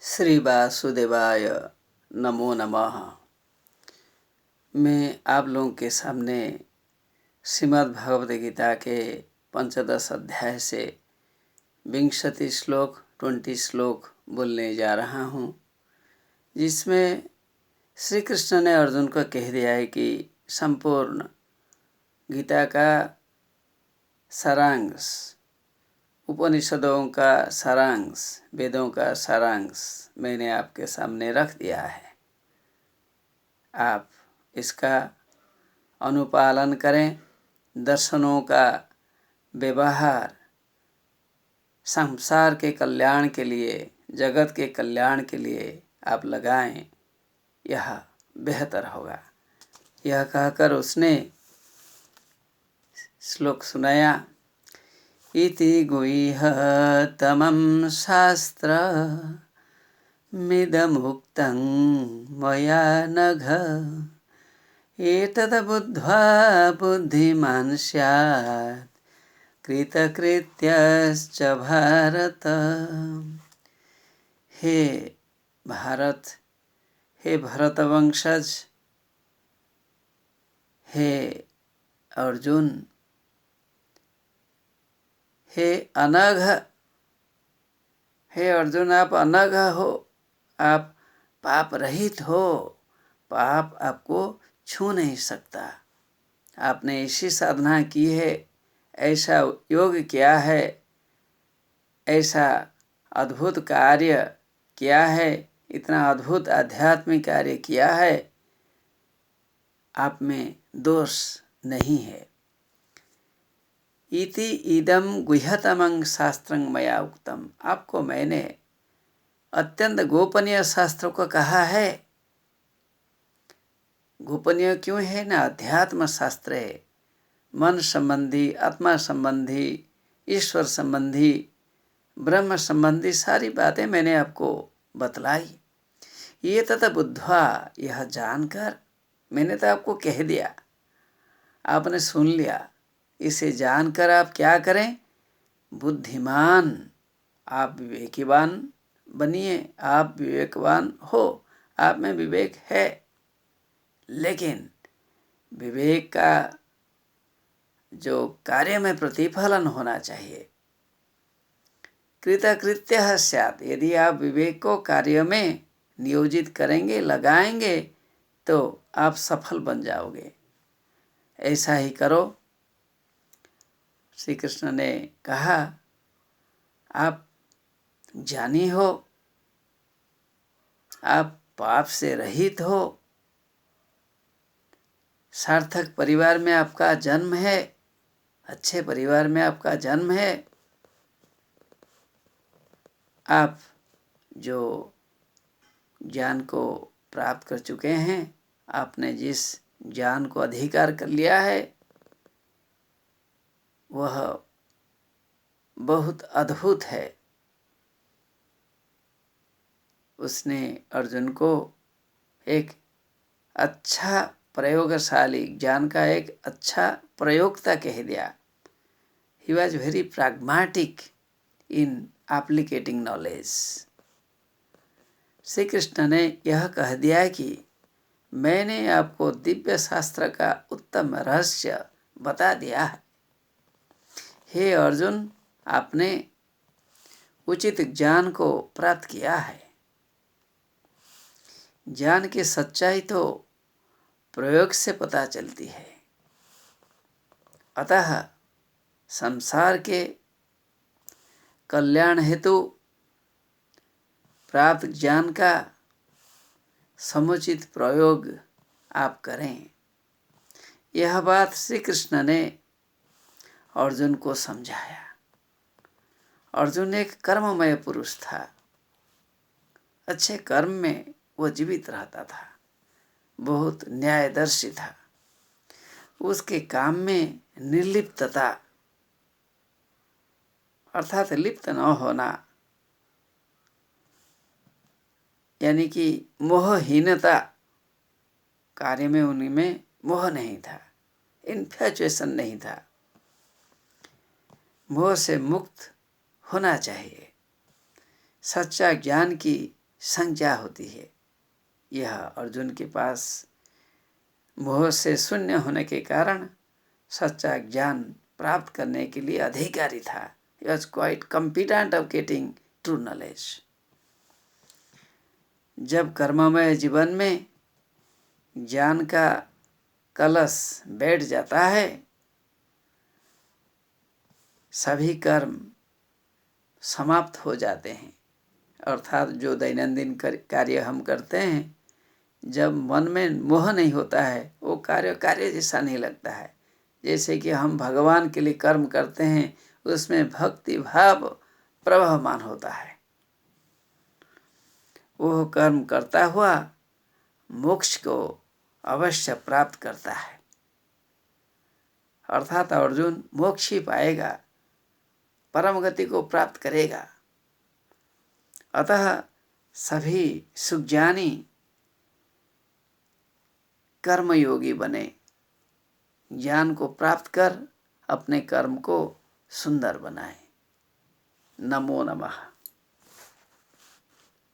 श्री वासुदेवाय नमो नमः। मैं आप लोगों के सामने श्रीमद् भगवद गीता के पंचदश अध्याय से 20 श्लोक 20 श्लोक बोलने जा रहा हूँ, जिसमें श्री कृष्ण ने अर्जुन को कह दिया है कि संपूर्ण गीता का सारांश, उपनिषदों का सारांश, वेदों का सारांश मैंने आपके सामने रख दिया है। आप इसका अनुपालन करें, दर्शनों का व्यवहार संसार के कल्याण के लिए, जगत के कल्याण के लिए आप लगाएं, यह बेहतर होगा। यह कहकर उसने श्लोक सुनाया। इति गुह्यतमं शास्त्रमिदमुक्तं मया नघ, एतद्बुद्ध्वा बुद्धिमान् स्यात् कृतकृत्यश्च भारत। हे भारत, हे भरतवंशज, हे अर्जुन, हे अनघ, हे अर्जुन, आप अनघ हो, आप पाप रहित हो, पाप आपको छू नहीं सकता। आपने ऐसी साधना की है, ऐसा योग किया है, ऐसा अद्भुत कार्य किया है, इतना अद्भुत आध्यात्मिक कार्य किया है, आप में दोष नहीं है। इति इदम गुह्यतमं शास्त्रं मया उक्तम, आपको मैंने अत्यंत गोपनीय शास्त्र को कहा है। गोपनीय क्यों है ना? अध्यात्म शास्त्र है, मन संबंधी, आत्मा संबंधी, ईश्वर संबंधी, ब्रह्म संबंधी सारी बातें मैंने आपको बतलाई। ये तथा बुद्ध्वा, यह जानकर, मैंने तो आपको कह दिया, आपने सुन लिया, इसे जानकर आप क्या करें? बुद्धिमान, आप विवेकवान बनिए। आप विवेकवान हो, आप में विवेक है, लेकिन विवेक का जो कार्य में प्रतिफलन होना चाहिए, कृतकृत्यः स्यात्, यदि आप विवेक को कार्य में नियोजित करेंगे, लगाएंगे, तो आप सफल बन जाओगे। ऐसा ही करो। श्री कृष्ण ने कहा, आप ज्ञानी हो, आप पाप से रहित हो, सार्थक परिवार में आपका जन्म है, अच्छे परिवार में आपका जन्म है। आप जो ज्ञान को प्राप्त कर चुके हैं, आपने जिस ज्ञान को अधिकार कर लिया है, वह बहुत अद्भुत है। उसने अर्जुन को एक अच्छा प्रयोगशाली, ज्ञान का एक अच्छा प्रयोक्ता कह दिया। He was very pragmatic in applicating knowledge। Shri Krishna ने यह कह दिया कि मैंने आपको दिव्य शास्त्र का उत्तम रहस्य बता दिया है। हे अर्जुन, आपने उचित ज्ञान को प्राप्त किया है। ज्ञान की सच्चाई तो प्रयोग से पता चलती है। अतः संसार के कल्याण हेतु प्राप्त ज्ञान का समुचित प्रयोग आप करें। यह बात श्री कृष्ण ने अर्जुन को समझाया। अर्जुन एक कर्ममय पुरुष था, अच्छे कर्म में वो जीवित रहता था, बहुत न्यायदर्शी था। उसके काम में निर्लिप्तता, अर्थात लिप्त न होना, यानी कि मोहहीनता, कार्य में उनमें मोह नहीं था, इन्फैचुएशन नहीं था। मोह से मुक्त होना चाहिए। सच्चा ज्ञान की संज्ञा होती है। यह अर्जुन के पास मोह से शून्य होने के कारण सच्चा ज्ञान प्राप्त करने के लिए अधिकारी था। He was quite competent of getting true knowledge. जब कर्ममय जीवन में ज्ञान का कलश बैठ जाता है, सभी कर्म समाप्त हो जाते हैं। अर्थात जो दैनंदिन कार्य हम करते हैं, जब मन में मोह नहीं होता है, वो कार्य जैसा नहीं लगता है। जैसे कि हम भगवान के लिए कर्म करते हैं, उसमें भक्ति भाव प्रवहमान होता है। वो कर्म करता हुआ मोक्ष को अवश्य प्राप्त करता है। अर्थात अर्जुन मोक्ष ही पाएगा, परम गति को प्राप्त करेगा। अतः सभी सुज्ञानी कर्मयोगी बने, ज्ञान को प्राप्त कर अपने कर्म को सुंदर बनाए। नमो नमः।